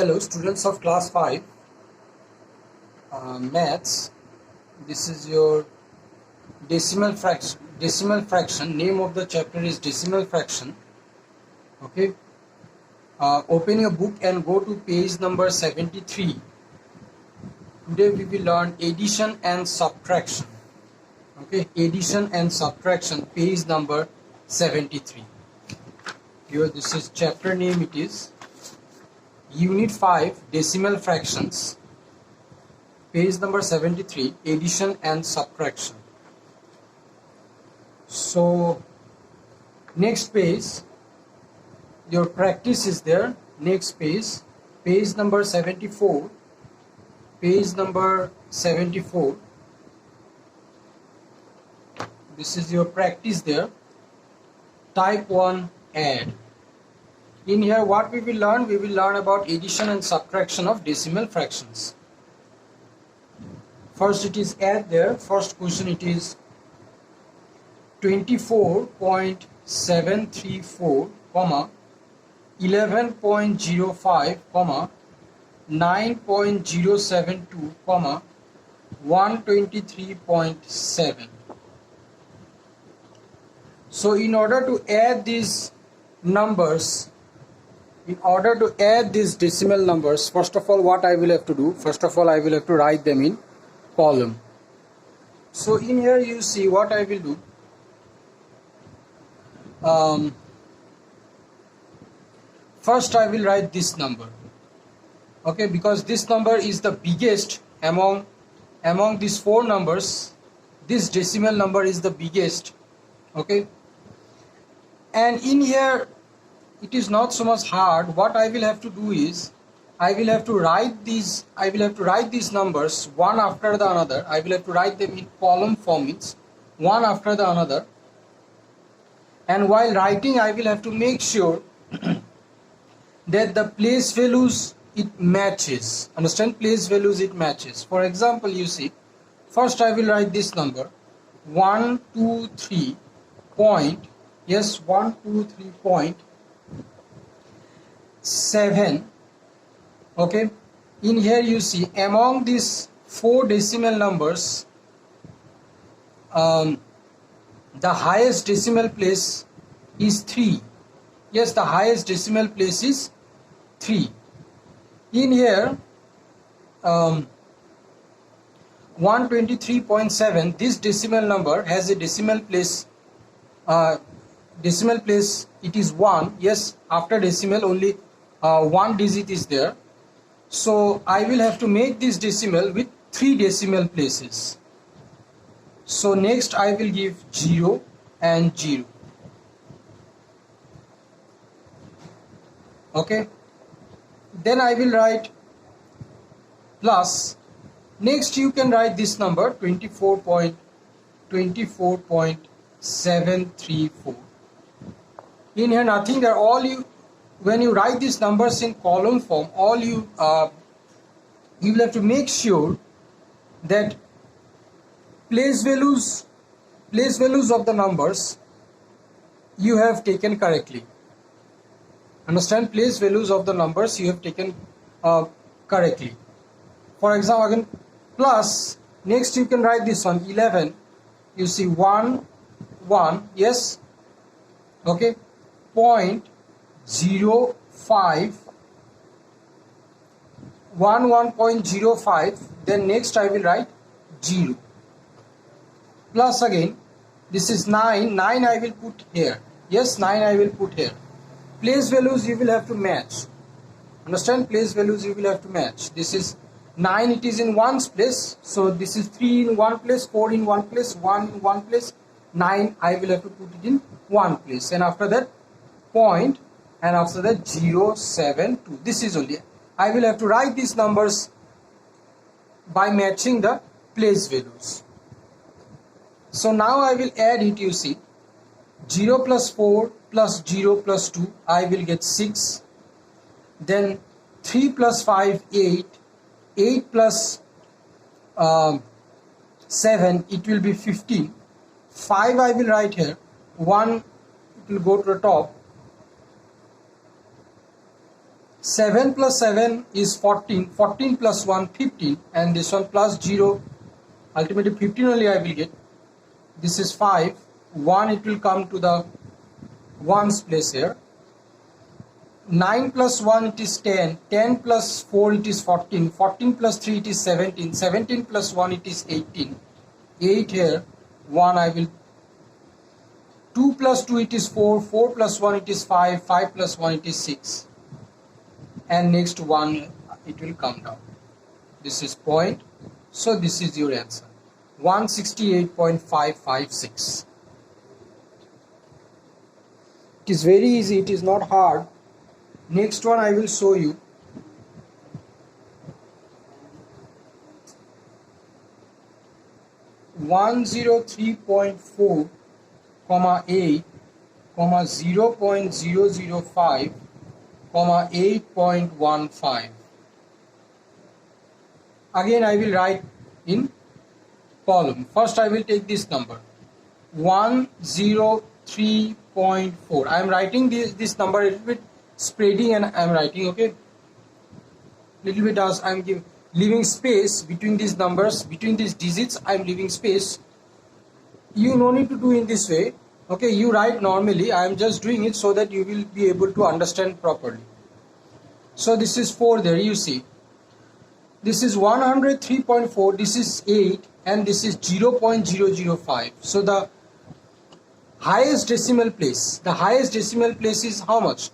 Hello students of class 5 maths. This is your decimal fraction. Name of the chapter is decimal fraction. Okay, open your book and go to page number 73. Today we will learn addition and subtraction. Okay, addition and subtraction, page number 73. Here this is chapter name, it is Unit 5, decimal fractions, page number 73, addition and subtraction. So next page, your practice is there. Next page, page number 74, page number 74. This is your practice there. Type 1, add. In here what we will learn about addition and subtraction of decimal fractions. First it is add there. First question, it is 24.734, 11.05, 9.072, 123.7. So in order to add these numbers, in order to add these decimal numbers, first of all what I will have to do, first of all I will have to write them in column. So in here you see what I will do. First I will write this number, okay, because this number is the biggest among these four numbers. This decimal number is the biggest, okay. And in here it is not so much hard. What I will have to do is I will have to write these numbers one after the another. I will have to write them in column form, means one after the another. And while writing I will have to make sure that the place values it matches. Understand? Place values it matches. For example, you see, first I will write this number 123 point, yes, 123.7. okay. In here you see among these four decimal numbers, the highest decimal place is 3. Yes, the highest decimal place is 3. In here 123.7, this decimal number has a decimal place it is 1. Yes, after decimal only one digit is there. So I will have to make this decimal with 3 decimal places. So next I will give 0 and 0. Okay, then I will write plus. Next you can write this number 24.734. in here nothing there. All you, when you write these numbers in column form, all you will have to make sure that place values of the numbers you have taken correctly. Understand? Place values of the numbers you have taken correctly. For example, again plus, next you can write this one 11. You see 1, yes, okay, 0.05, 1.05. Then next I will write 0 plus, again this is 9 I will put here. Yes, 9 I will put here. Place values you will have to match. Understand? Place values you will have to match. This is 9, it is in one's place, so this is 3 in one place, 4 in one place, 1 in one place, 9 I will have to put it in one place, and after that point, and after that 0, 7, 2. This is only, I will have to write these numbers by matching the place values. So now I will add it. You see 0 plus 4 plus 0 plus 2, I will get 6. Then 3 plus 5, 8. 8 plus 7, it will be 15. 5 I will write here. 1, it will go to the top. 7 plus 7 is 14, 14 plus 1 15, and this one plus 0, ultimately 15 only I will get. This is 5, 1 it will come to the 1's place here. 9 plus 1 it is 10, 10 plus 4 it is 14, 14 plus 3 it is 17, 17 plus 1 it is 18, 8 here, 1 I will, 2 plus 2 it is 4, 4 plus 1 it is 5, 5 plus 1 it is 6, and next 1 it will come down. This is point, so this is your answer, 168.556. It is very easy, it is not hard. Next one I will show you. (103.4, 8, 0.005, 8.15). Again I will write in column. First I will take this number 103.4. I am writing this number a little bit spreading, and I am writing, okay, little bit as I am leaving space between these numbers, between these digits I am leaving space. You no need to do in this way, okay, you write normally. I am just doing it so that you will be able to understand properly. So this is 4 there, you see, this is 103.4, this is 8, and this is 0.005. so the highest decimal place, is how much?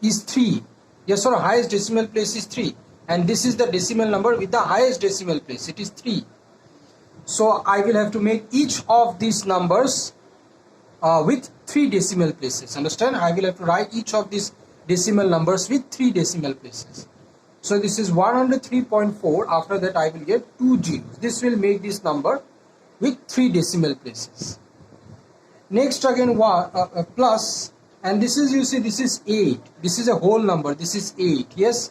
Is 3. Yes or no? Highest decimal place is 3, and this is the decimal number with the highest decimal place, it is 3. So I will have to make each of these numbers with 3 decimal places. Understand? I will have to write each of these decimal numbers with 3 decimal places. So this is 103.4. After that I will get 2 zeros. This will make this number with 3 decimal places. Next again plus, and this is, you see, this is 8. This is a whole number. This is 8. Yes,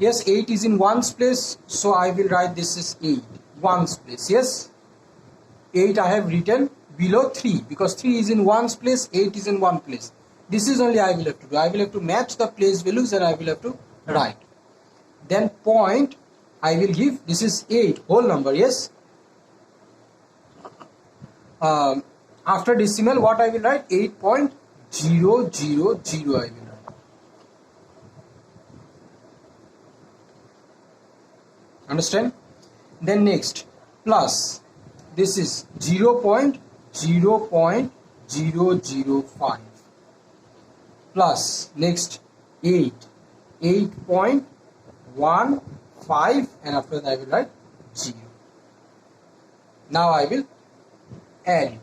8 is in 1's place, so I will write this is 8, 1's place. Yes, 8 I have written below 3 because 3 is in 1's place, 8 is in 1 place. This is only I will have to do. I will have to match the place values and I will have to write. Then point I will give, this is 8 whole number. Yes, after decimal what I will write? 8.000 I will write. Understand? Then next plus, this is 0.005 plus next 8.15, and after that I will write 0. Now I will add it.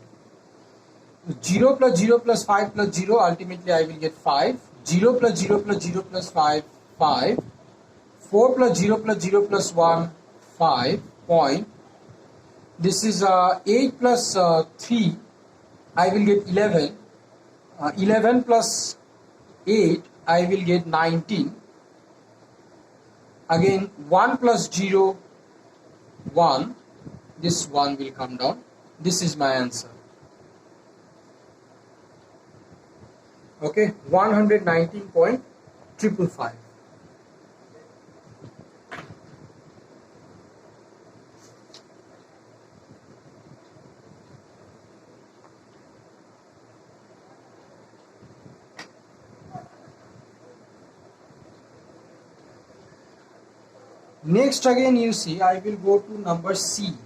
0 plus 0 plus 5 plus 0, ultimately I will get 5. 0 plus 0 plus 0 plus 5, 5. 4 plus 0 plus 0 plus 1, 5. Point. This is 8 plus 3, I will get 11. 11 plus 8, I will get 19. Again 1 plus 0, 1. This 1 will come down. This is my answer. Okay, 119.555. Next again you see, I will go to number C.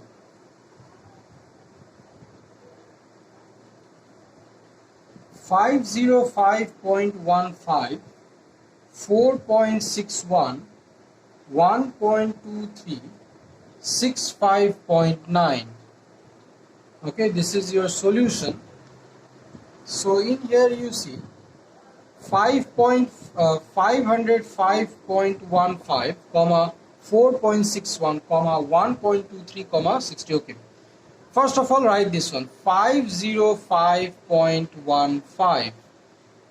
(505.15, 4.61, 1.23, 65.9). Okay, this is your solution. So in here you see 505.15, 4.61, 1.23, 60. Okay. First of all, write this one 505.15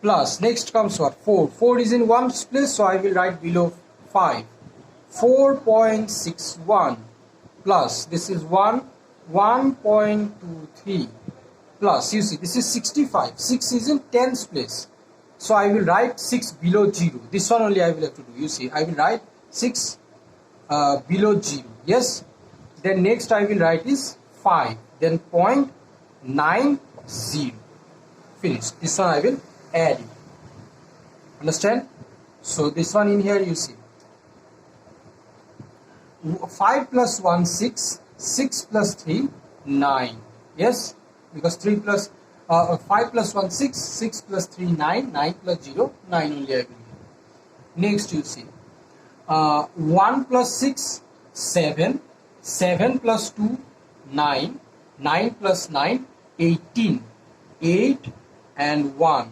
plus next comes what? 4. 4 is in 1's place, so I will write below 5. 4.61 plus this is 1.23 plus, you see, this is 65. 6 is in 10's place. So I will write 6 below 0. This one only I will have to do. You see, I will write 6 below 0. Yes. Then next I will write is 5. Then 0.90. Finished. This one I will add it. Understand? So this one in here you see. 5 plus 1, 6. 6 plus 3, 9. Yes. Because 5 plus 1, 6. 6 plus 3, 9. 9 plus 0, 9 only I will get. Next you see. 1 plus 6, 7. 7 plus 2, 9. 9 plus 9, 18. 8 and 1.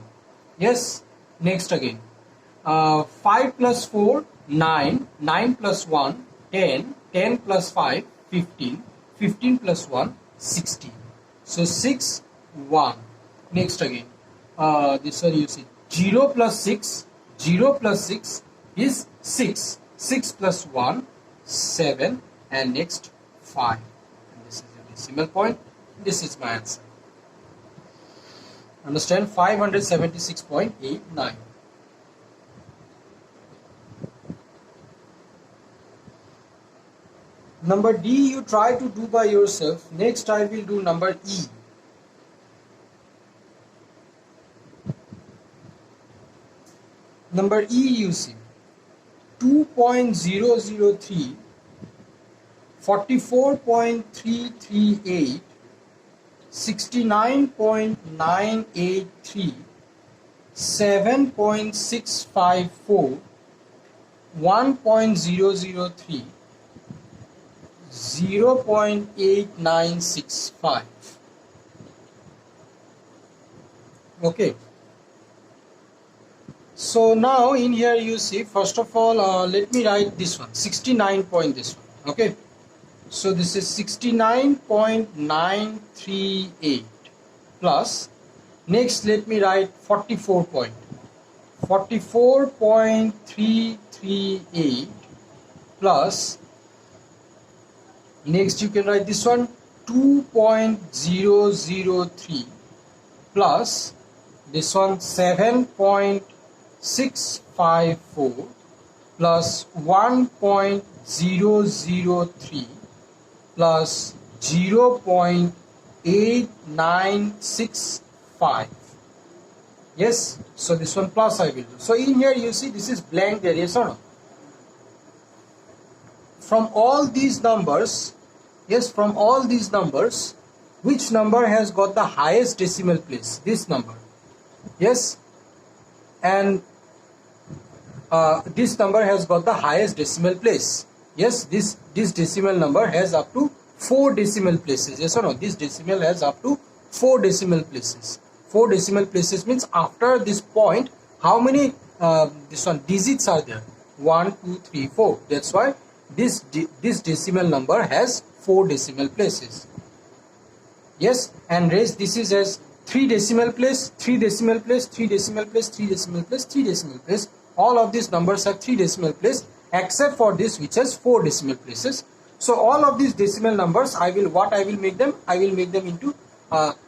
Yes. Next again. 5 plus 4, 9. 9 plus 1, 10. 10 plus 5, 15. 15 plus 1, 16. So 6, 1. Next again. This one you see. 0 plus 6. 0 plus 6 is 6. 6 plus 1, 7. And next 5. And this is the decimal point. This is my answer. Understand? 576.89. Number D you try to do by yourself. Next I will do number E. Number E you see. 2.003, 44.338, 69.983, 7.654, 1.003, 0.8965. Okay. So now in here you see, first of all, let me write this one, 69 point this one. Okay. So this is 69.938 plus, next let me write 44 point. 44.338 plus, next you can write this one 2.003 plus this one 7.654 plus 1.003 plus 0.8965. Yes, so this one plus I will do. So in here you see this is blank there, yes or no? From all these numbers, yes, from all these numbers, which number has got the highest decimal place? This number. Yes, and this number has got the highest decimal place. Yes, this decimal number has up to 4 decimal places. Yes or no? This decimal has up to 4 decimal places. 4 decimal places means after this point, how many this one digits are there? 1, 2, 3, 4. That's why this decimal number has 4 decimal places. Yes, and rest this is as 3 decimal place, 3 decimal place, 3 decimal place, 3 decimal place, 3 decimal place. All of these numbers have 3 decimal place except for this which has 4 decimal places. So all of these decimal numbers, I will make them? I will make them into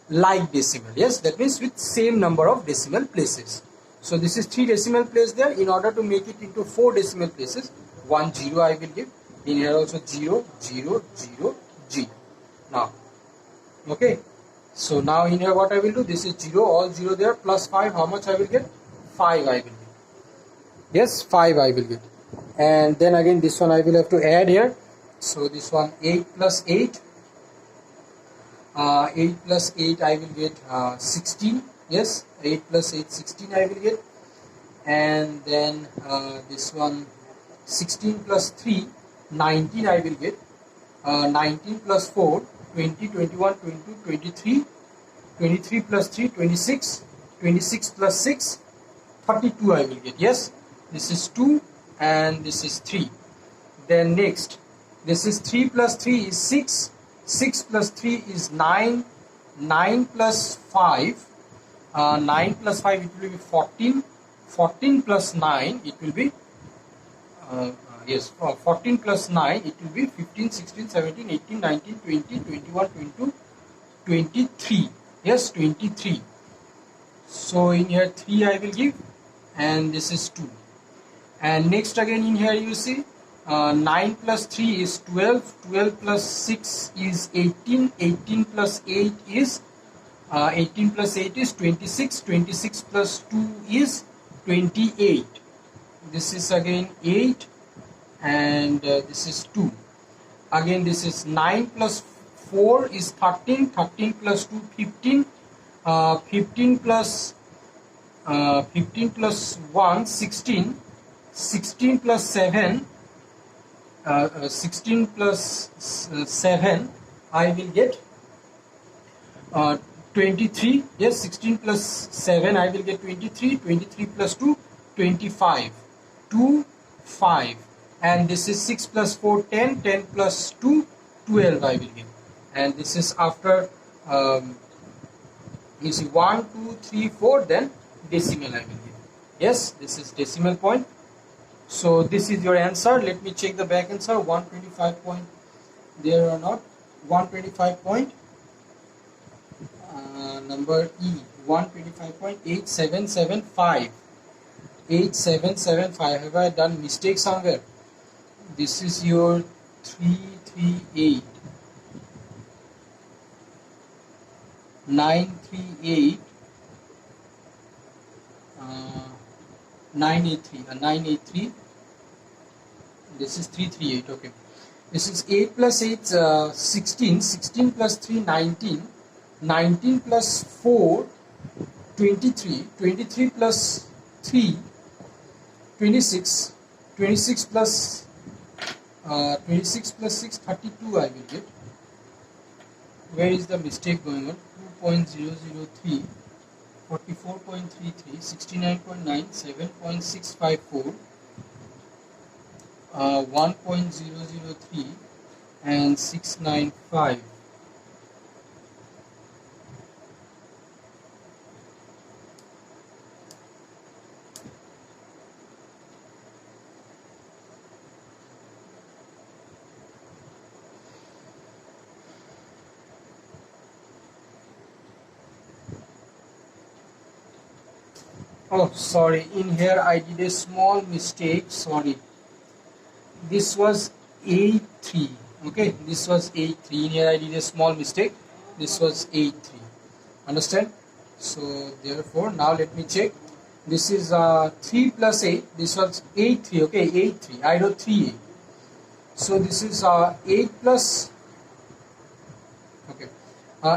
like decimal. Yes, that means with same number of decimal places. So this is 3 decimal place there. In order to make it into 4 decimal places, 1 0 I will give. In here also 0 0 0 0. Now, okay. So now in here what I will do? This is 0, all 0 there, plus 5. How much I will get? 5 I will get. Yes, 5 I will get. And then again this one I will have to add here. So this one 8 plus 8. 8 plus 8 I will get 16. Yes, 8 plus 8 16 I will get. And then this one 16 plus 3 19 I will get. 19 plus 4 20, 21, 22, 23. 23 plus 3 26. 26 plus 6 32 I will get. Yes, this is 2 and this is 3. Then next, this is 3 plus 3 is 6. 6 plus 3 is 9. 9 plus 5. 9 plus 5 it will be 14. 14 plus 9 it will be 14 plus 9 it will be 15, 16, 17, 18, 19, 20, 21, 22, 23. Yes, 23. So in here 3 I will give, and this is 2. And next again in here you see 9 plus 3 is 12, 12 plus 6 is 18, 18 plus 8 is 18 plus 8 is 26, 26 plus 2 is 28. This is again 8, and this is 2. Again this is 9 plus 4 is 13, 13 plus 2 15, 15 plus 1 16, 16 plus 7 16 plus 7 I will get 23. Yes, 16 plus 7 I will get 23, 23 plus 2 25, 2 5, and this is 6 plus 4 10, 10 plus 2 12 I will get. And this is after you see 1 2 3 4, then decimal I will get. Yes, this is decimal point. So this is your answer. Let me check the back answer. 125 point there or not. 125 point number E, 125.8775. 8775. Have I done mistake somewhere? This is your 338, 938, 983, 983. This is 338. Okay, this is 8 plus 8 16, 16 plus 3 19, 19 plus 4 23, 23 plus 3 26, 26 plus 26 plus 6 32 I will get. Where is the mistake going on? 2.003, 44.33, 69.9, 7.654, 1.003, and 695. Oh, sorry, in here I did a small mistake. Sorry, this was 83. Okay, this was 83. In here I did a small mistake. This was 83. Understand? So therefore now let me check. This is 3 plus 8. This was 83. Okay, 83. I wrote 3 8. So this is 8 plus. Okay,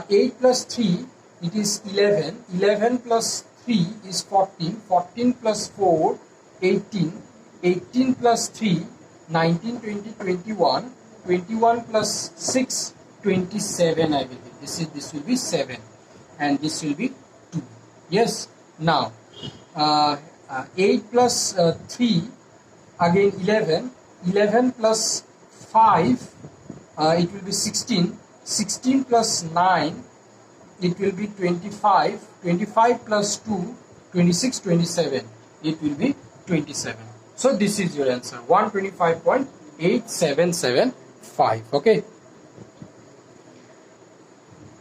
8 plus 3. It is 11. 11 plus 3 is 14, 14 plus 4, 18, 18 plus 3, 19, 20, 21, 21 plus 6, 27 I will get. This will be 7, and this will be 2. Yes, now 8 plus 3, again 11, 11 plus 5, it will be 16, 16 plus 9, it will be 25, 25 plus 2, 26, 27, it will be 27. So this is your answer, 125.8775. Okay.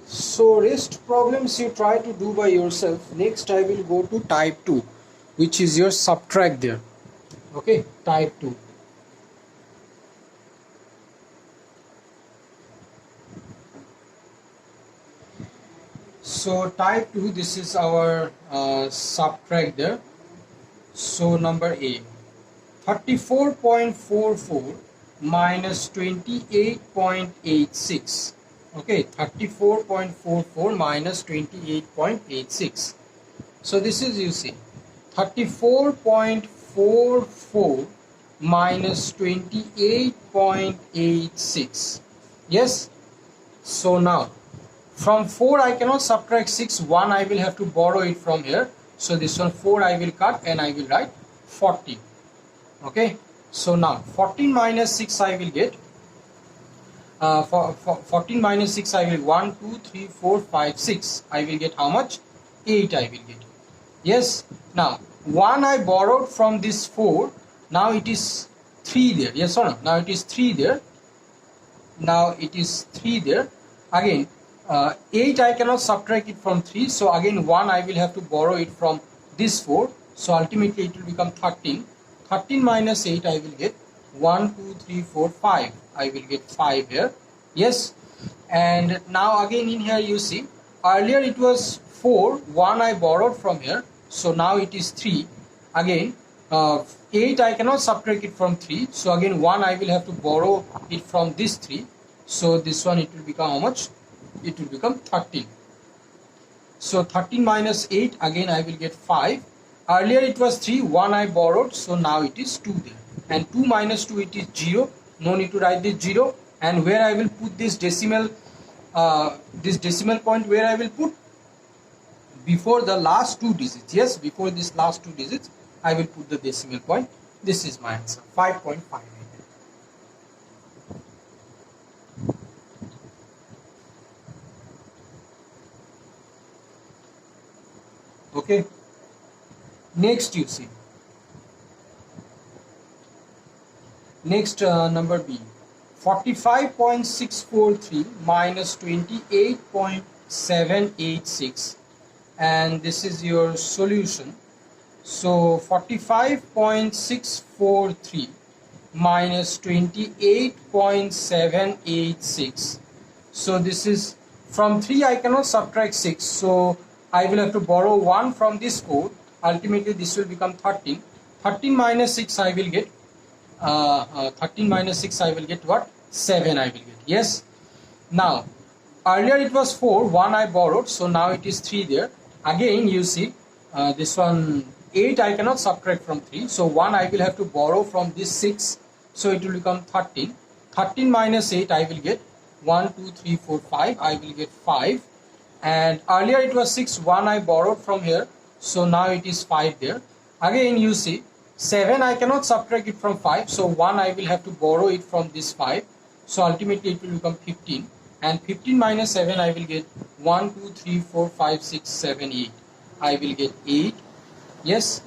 So rest problems you try to do by yourself. Next I will go to type 2, which is your subtract there. Okay, type 2. So type 2, this is our subtract there. So number A, 34.44 minus 28.86. Okay, 34.44 minus 28.86. So this is, you see, 34.44 minus 28.86. Yes. So now from 4 I cannot subtract 6, 1 I will have to borrow it from here. So this one 4 I will cut and I will write 40. Okay, so now 14 minus 6 I will get, 14 minus 6 I will 1, 2, 3, 4, 5, 6. I will get how much? 8 I will get. Yes, now 1 I borrowed from this 4, now it is 3 there. Yes or no? Now it is 3 there. Now it is 3 there. Again 8 I cannot subtract it from 3, so again 1 I will have to borrow it from this 4, so ultimately it will become 13. 13 minus 8 I will get 1, 2, 3, 4, 5. I will get 5 here. Yes, and now again in here you see, earlier it was 4, 1 I borrowed from here, so now it is 3. Again 8 I cannot subtract it from 3, so again 1 I will have to borrow it from this 3, so this one it will become how much? It will become 13. So 13 minus 8, again I will get 5. Earlier it was 3, 1 I borrowed, so now it is 2 there. And 2 minus 2, it is 0. No need to write this 0. And where I will put this decimal point, where I will put? Before the last 2 digits. Yes, before this last 2 digits, I will put the decimal point. This is my answer, 5.58. Okay, next you see, next number B, 45.643 minus 28.786, and this is your solution. So 45.643 minus 28.786, so this is from 3 I cannot subtract 6, so I will have to borrow 1 from this 4. Ultimately this will become 13. 13 minus 6 I will get 13 minus 6 I will get what? 7 I will get. Yes. Now earlier it was 4, 1 I borrowed, so now it is 3 there. Again you see, this one 8 I cannot subtract from 3, so 1 I will have to borrow from this 6, so it will become 13. 13 minus 8 I will get 1, 2, 3, 4, 5. I will get 5. And earlier it was 6, 1 I borrowed from here, so now it is 5 there. Again you see, 7 I cannot subtract it from 5, so 1 I will have to borrow it from this 5, so ultimately it will become 15. And 15 minus 7 I will get 1, 2, 3, 4, 5, 6, 7, 8. I will get 8. Yes.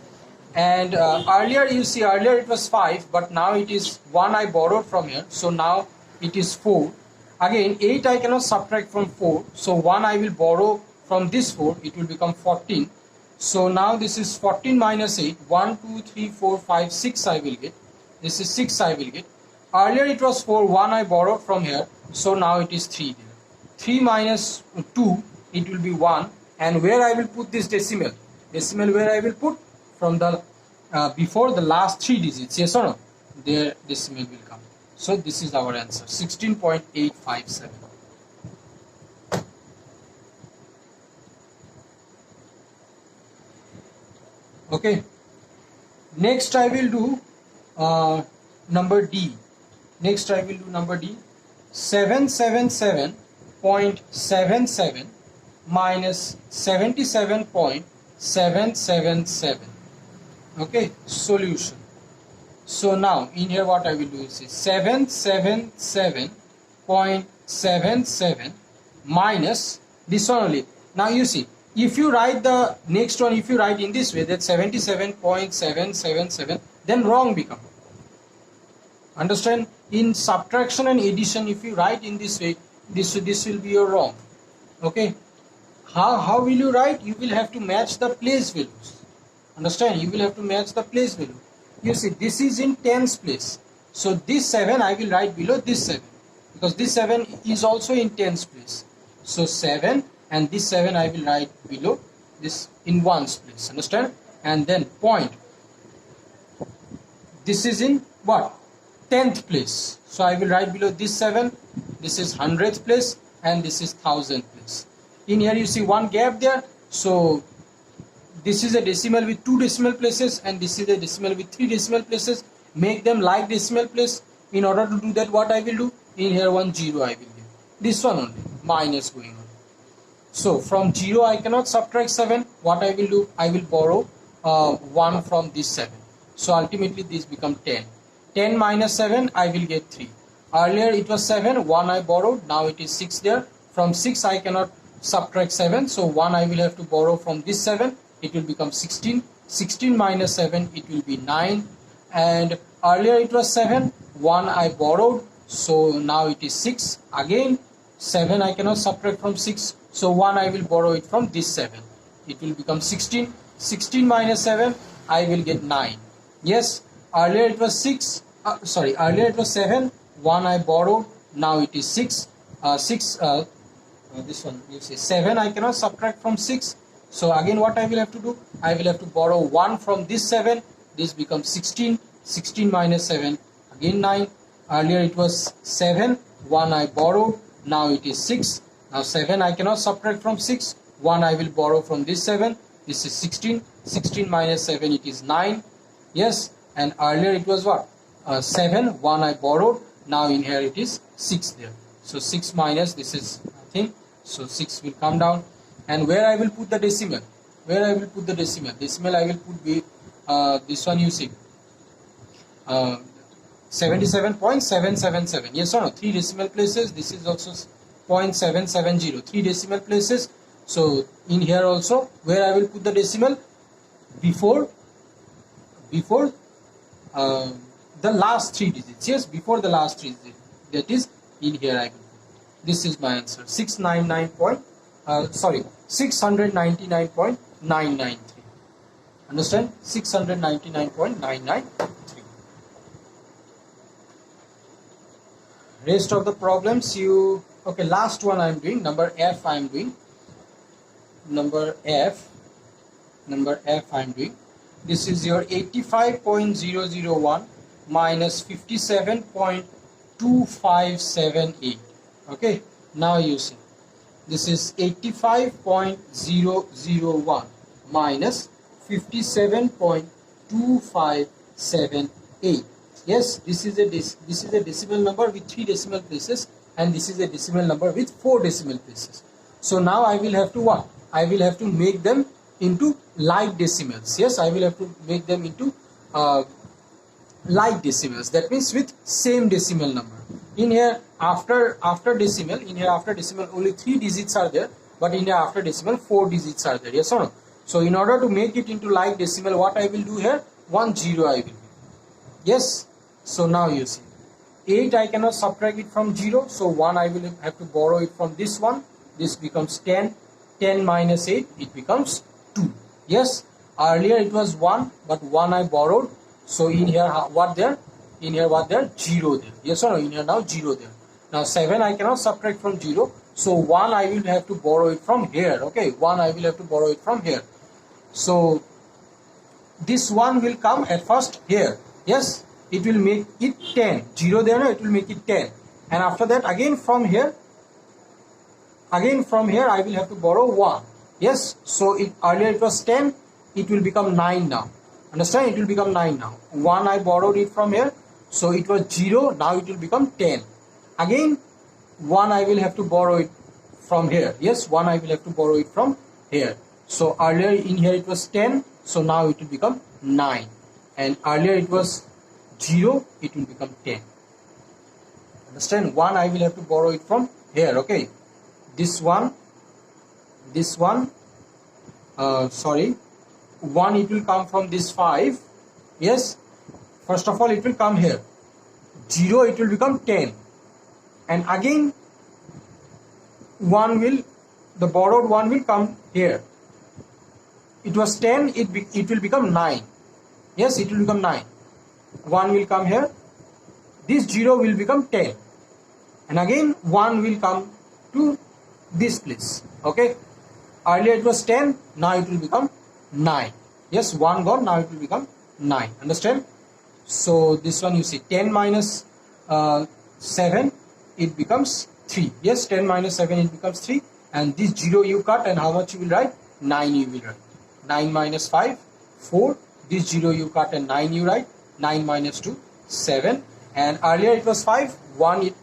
And earlier you see, earlier it was 5, but now it is 1 I borrowed from here, so now it is 4. Again 8 I cannot subtract from 4, so 1 I will borrow from this 4, it will become 14. So now this is 14 minus 8, 1, 2, 3, 4, 5, 6 I will get. This is 6 I will get. Earlier it was 4, 1 I borrowed from here, so now it is 3 there. 3 minus 2, it will be 1. And where I will put this decimal? Decimal where I will put? From the before the last 3 digits, yes or no? There decimal will come. So this is our answer, 16.857. Okay. Next I will do number D. Next I will do number D. 777.77 minus 77.777. Okay, solution. So now in here what I will do is 777.77 minus this one only. Now you see, if you write the next one, if you write in this way, that 77.777, then wrong become. Understand? In subtraction and addition, if you write in this way, this will be your wrong. Okay. How will you write? You will have to match the place values. Understand? You will have to match the place value. You see, this is in tens place. So this 7 I will write below this 7, because this 7 is also in tens place. So 7 and this 7 I will write below this in ones place. Understand? And then point. This is in what? 10th place. So I will write below this 7. This is 100th place and this is 1000th place. In here you see one gap there. So this is a decimal with 2 decimal places and this is a decimal with 3 decimal places. Make them like decimal place. In order to do that, what I will do? In here 1 0 I will give. This one only, minus going on. So from 0 I cannot subtract 7. What I will do? I will borrow 1 from this 7. So ultimately this become 10. 10 minus 7 I will get 3. Earlier it was 7, 1 I borrowed, now it is 6 there. From 6 I cannot subtract 7, so 1 I will have to borrow from this 7. It will become 16. 16 minus 7, it will be 9. And earlier it was 7, 1 I borrowed, so now it is 6. Again 7 I cannot subtract from 6, so 1 I will borrow it from this 7. It will become 16. 16 minus 7, I will get 9. Yes, earlier it was 6, earlier it was 7, 1 I borrowed, now it is 6. This one, you see 7 I cannot subtract from 6, so again what I will have to do, I will have to borrow 1 from this 7, this becomes 16. 16 minus 7, again 9. Earlier it was 7, 1 I borrowed, now it is 6. Now 7 I cannot subtract from 6, 1 I will borrow from this 7, this is 16. 16 minus 7, it is 9. Yes, and earlier it was what? 7, 1 I borrowed, now in here it is 6 there. So 6 minus, this is nothing, so 6 will come down. And where I will put the decimal? Where I will put the decimal? Decimal I will put with this one, you see, 77.777. Yes or no? 3 decimal places. This is also 0.770. 3 decimal places. So in here also, where I will put the decimal? Before the last 3 digits. Yes, before the last 3 digits. That is in here I will put. This is my answer. 699.993. Understand? 699.993. Rest of the problems you, okay, last one I am doing, number F I am doing. Number F I am doing. This is your 85.001 minus 57.2578. Okay, now you see. This is 85.001 minus 57.2578. Yes, this is a decimal number with 3 decimal places, and this is a decimal number with 4 decimal places. So now I will have to what? I will have to make them into like decimals. Yes, I will have to make them into like decimals. That means with same decimal number. In here after decimal, in here after decimal only 3 digits are there, but in here after decimal 4 digits are there. Yes or no? So in order to make it into like decimal, what I will do here? 1 0 I will do. Yes. So now you see, 8 I cannot subtract it from 0, so 1 I will have to borrow it from this one. This becomes 10. 10 minus 8, it becomes 2. Yes, earlier it was 1, but 1 I borrowed. So in here what there? In here what there? 0 there. Yes or no? In here now 0 there. Now 7 I cannot subtract from 0, so 1 I will have to borrow it from here. Okay, 1 I will have to borrow it from here. So this 1 will come at first here. Yes, it will make it 10. 0 there, no, it will make it 10. And after that again from here I will have to borrow 1. Yes, so earlier it was 10, it will become 9 now. Understand? It will become 9 now. 1 I borrowed it from here, so it was 0, now it will become 10. Again 1 I will have to borrow it from here. Yes, 1 I will have to borrow it from here. So earlier in here it was 10, so now it will become 9. And earlier it was 0, it will become 10. Understand? 1 I will have to borrow it from here. Okay, this one, 1 it will come from this 5. Yes, first of all it will come here. 0 it will become 10, and again the borrowed 1 will come here. It was 10, it will become 9. Yes, it will become 9. 1 will come here, this 0 will become 10, and again 1 will come to this place. Okay, earlier it was 10, now it will become 9. Yes, 1 gone, now it will become 9. Understand? So this one you see, 10 minus 7, it becomes 3. Yes, 10 minus 7, it becomes 3. And this 0 you cut, and how much you will write? 9 you will write. 9 minus 5, 4. This 0 you cut and 9 you write. 9 minus 2, 7. And earlier it was 5, 1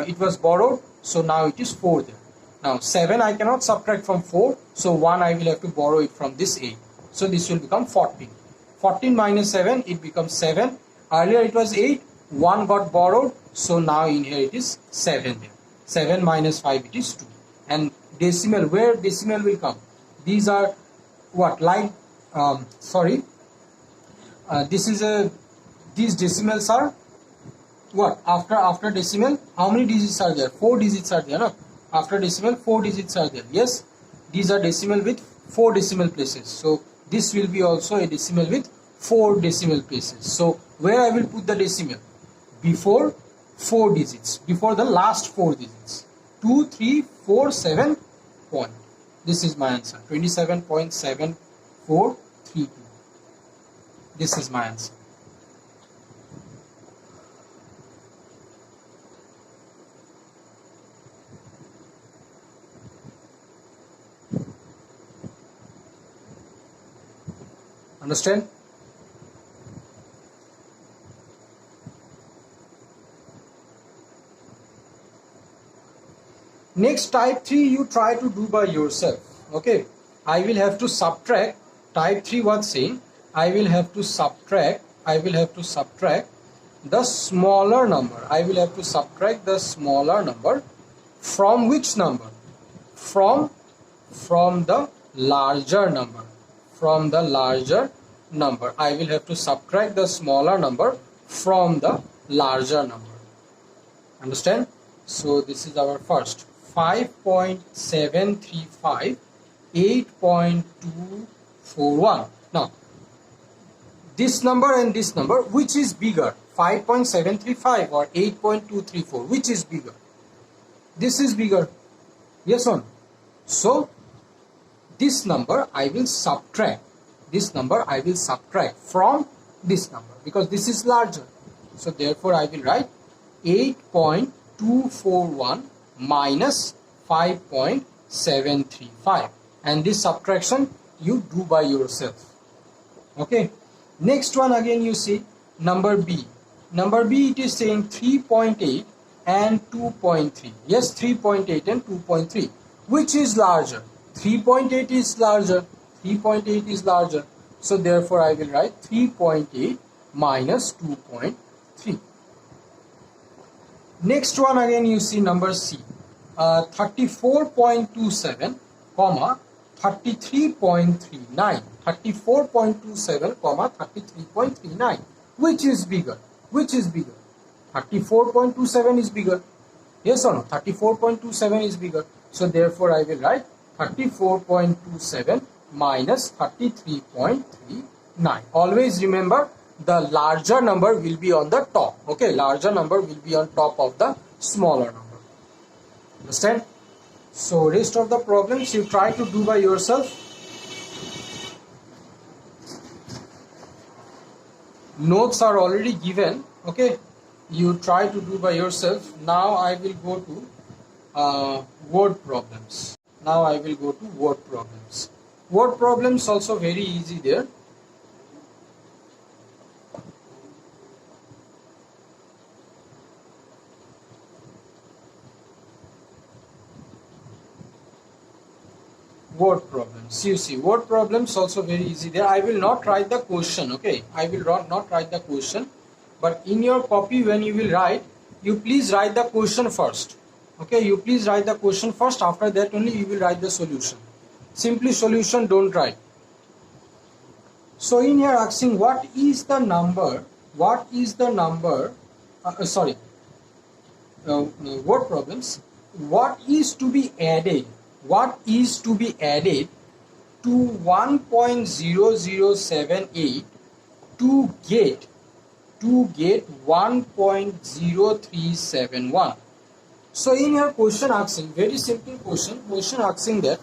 it was borrowed, so now it is 4 there. Now 7 I cannot subtract from 4, so 1 I will have to borrow it from this 8. So this will become 14. 14 minus 7, it becomes 7. Earlier it was 8, 1 got borrowed, so now in here it is 7 there. 7 minus 5, it is 2. And decimal, where decimal will come? These are what? Like, these decimals are what after decimal, how many digits are there? 4 digits are there, no? After decimal 4 digits are there. Yes, these are decimal with 4 decimal places, so this will be also a decimal with 4 decimal places. So where I will put the decimal? Before 4 digits, before the last 4 digits. 2347 point. This is my answer, 27.7432. This is my answer. Understand? Next, type 3 you try to do by yourself. Okay, I will have to subtract. Type 3 was saying I will have to subtract the smaller number. I will have to subtract the smaller number from which number? From the larger number. From the larger number. I will have to subtract the smaller number from the larger number. Understand? So this is our first. 5.735, 8.241. Now this number and this number, which is bigger? 5.735 or 8.234? Which is bigger? This is bigger. Yes or no? So this number I will subtract. This number I will subtract from this number because this is larger. So therefore I will write 8.241 minus 5.735, and this subtraction you do by yourself. Okay, next one again you see number B. Number B, it is saying 3.8 and 2.3. Yes, 3.8 and 2.3. Which is larger? 3.8 is larger. 3.8 is larger. So therefore I will write 3.8 minus 2.3. Next one again you see number C. 34.27 comma 33.39. 34.27 comma 33.39. Which is bigger? Which is bigger? 34.27 is bigger. Yes or no? 34.27 is bigger. So therefore I will write 34.27 minus 33.39. Always remember the larger number will be on the top. Okay, larger number will be on top of the smaller number. Understand? So rest of the problems you try to do by yourself. Notes are already given. Okay, you try to do by yourself. Now I will go to word problems. Word problems also very easy there. Word problems. You see, word problems also very easy there. I will not write the question. Okay, I will not write the question, but in your copy when you will write, you please write the question first. Okay, you please write the question first. After that only you will write the solution. Simply solution don't write. So in here asking what is the number? Word problems. What is to be added? What is to be added to 1.0078 to get 1.0371? So in your question asking, very simple question asking that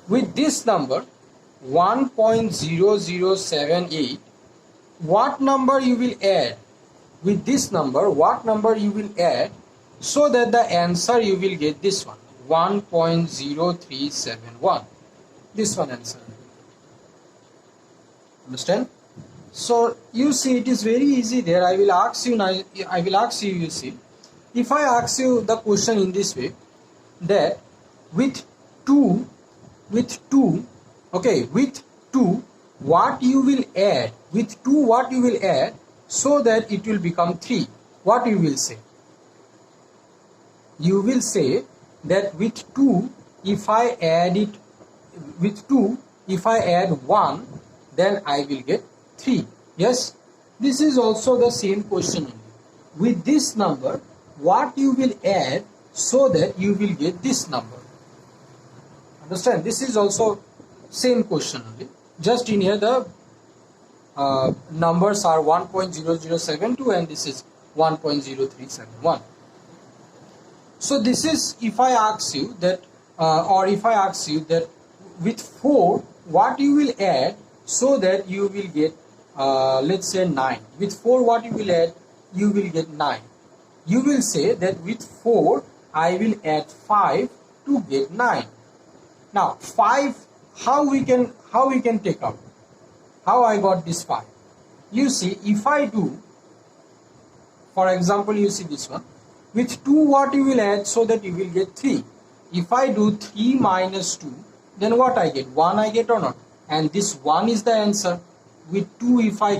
with this number 1.0078, what number you will add? With this number, what number you will add so that the answer you will get this one, 1.0371. This one answer. Understand? So you see it is very easy there. I will ask you now. You see, if I ask you the question in this way, that with 2, okay, with 2, what you will add? With 2, what you will add so that it will become 3? What you will say? You will say that with 2, if I add 1, then I will get 3. Yes, this is also the same question only. with this number what you will add so that you will get this number. Understand? This is also same question only. Just in here the numbers are 1.0072 and this is 1.0371. So this is if I ask you that if I ask you that with 4 what you will add so that you will get let's say 9. With 4 what you will add, you will get 9. You will say that with 4 I will add 5 to get 9. Now 5, how we can take out? How I got this 5? You see, if I do, for example, you see this one, with 2 what you will add so that you will get 3. If I do 3 minus 2, then what I get? 1 I get or not? And this 1 is the answer. With 2 if I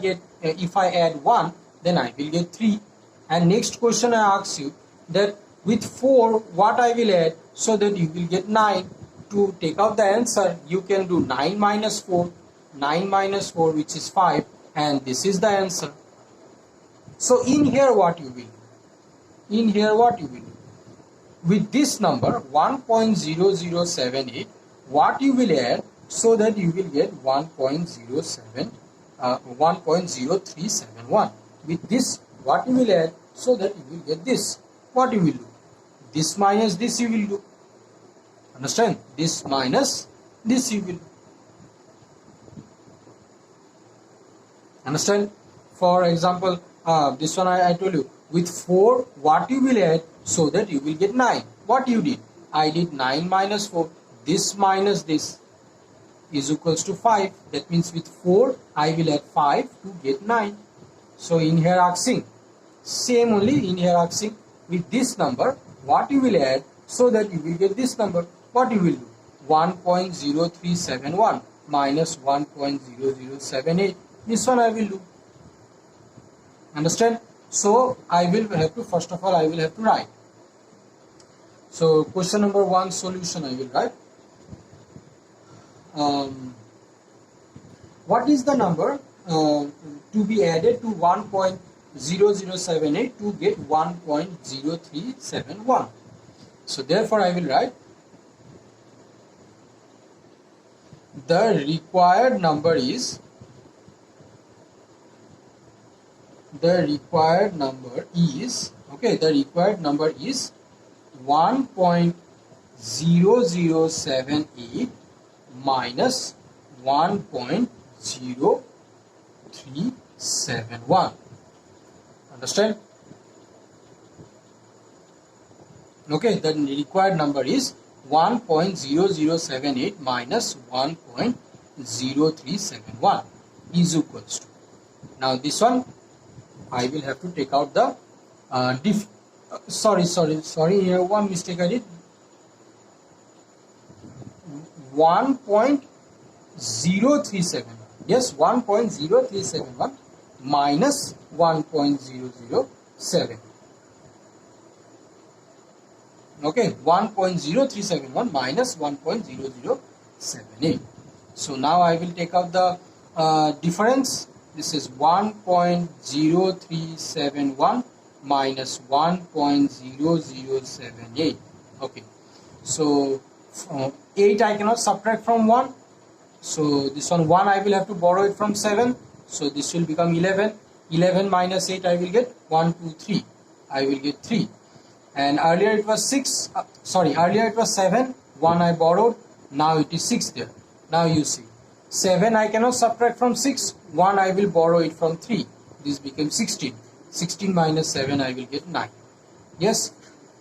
add 1, then I will get 3. And next question I ask you that with 4 what I will add so that you will get 9. To take out the answer you can do 9 minus 4, 9 minus 4 which is 5, and this is the answer. So in here what you will do? In here what you will do? With this number 1.0078 what you will add so that you will get 1.0371. With this what you will add so that you will get this? What you will do? This minus this you will do. Understand? This minus this you will. Understand? For example, this one I told you. With 4 what you will add so that you will get 9. What you did? I did 9 minus 4. This minus this is equals to 5. That means with 4 I will add 5 to get 9. So in here asking, same only in here asking, with this number what you will add so that you will get this number. What you will do? 1.0371 minus 1.0078. This one I will do. Understand? So I will have to, first of all I will have to write. So question number 1 solution I will write. What is the number to be added to 1.0078 to get 1.0371? So therefore I will write the required number is 1.0078 minus 1.0371. Understand? Okay, the required number is 1.0078 minus 1.0371 is equals to. Now this one I will have to take out the sorry, here one mistake I did. 1.0371. Yes, 1.0371 minus 1.007. Okay, 1.0371 minus 1.0078. So now I will take out the difference. This is 1.0371 minus 1.0078. Okay, so 8 I cannot subtract from 1. So this one 1 I will have to borrow it from 7. So this will become 11. 11 minus 8 I will get 1, 2, 3. I will get 3. And earlier it was 6. Earlier it was 7. 1 I borrowed. Now it is 6 there. Now you see. 7 I cannot subtract from 6. 1 I will borrow it from 3. This becomes 16. 16 minus 7 I will get 9. Yes.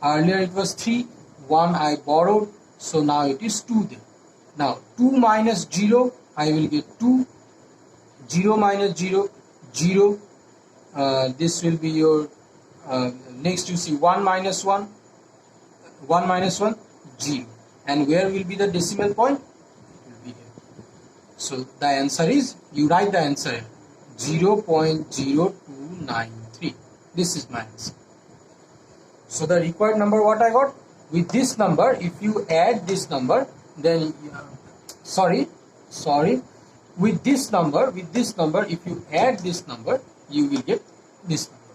Earlier it was 3. 1 I borrowed. So now it is 2 there. Now 2 minus 0 I will get 2. 0 minus 0, 0. This will be your next you see 1 minus 1. 1 minus 1, 0. And where will be the decimal point? It will be here. So the answer is, you write the answer here, 0.0293. This is my answer. So the required number what I got? With this number, if you add this number, then with this number, if you add this number, you will get this number.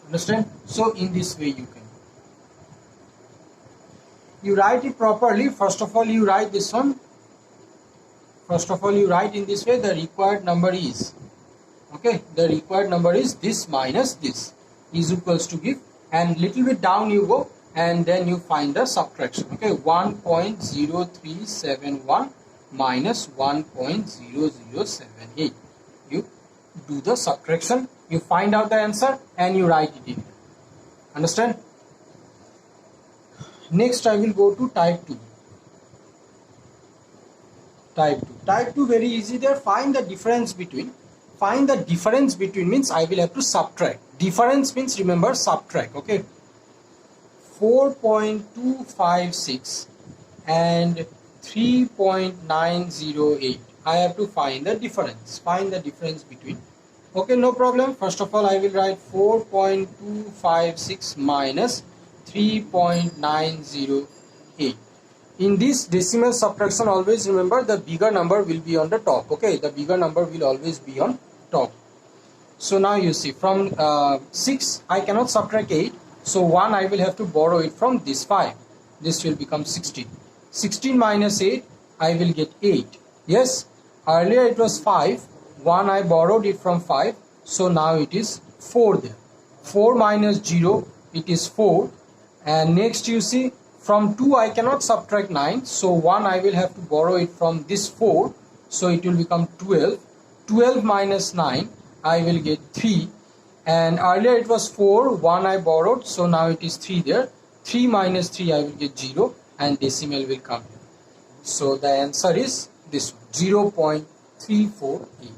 Understand? So in this way you can. You write it properly. First of all, you write this one. First of all, you write in this way. The required number is, okay, the required number is this minus this is equals to give, and little bit down you go, and then you find the subtraction. Okay, 1.0371 minus 1.0078. You do the subtraction, you find out the answer, and you write it in. Understand? Next, I will go to type 2. Type 2. Type 2 very easy there. Find the difference between. Find the difference between means I will have to subtract. Difference means remember subtract. Okay. 4.256 and 3.908. I have to find the difference. Find the difference between. Okay, no problem. First of all, I will write 4.256 minus 3.908. In this decimal subtraction, always remember the bigger number will be on the top. Okay, the bigger number will always be on top. So now you see from 6 I cannot subtract 8, so 1 I will have to borrow it from this 5. This will become 16. 16 minus 8 I will get 8. Yes, earlier it was 5, 1 I borrowed it from 5, so now it is 4 there. 4 minus 0 it is 4, and next you see from 2 I cannot subtract 9, so 1 I will have to borrow it from this 4, so it will become 12. 12 minus 9 I will get 3, and earlier it was 4, 1 I borrowed, so now it is 3 there. 3 minus 3 I will get 0, and decimal will come here. So the answer is this one, 0.348.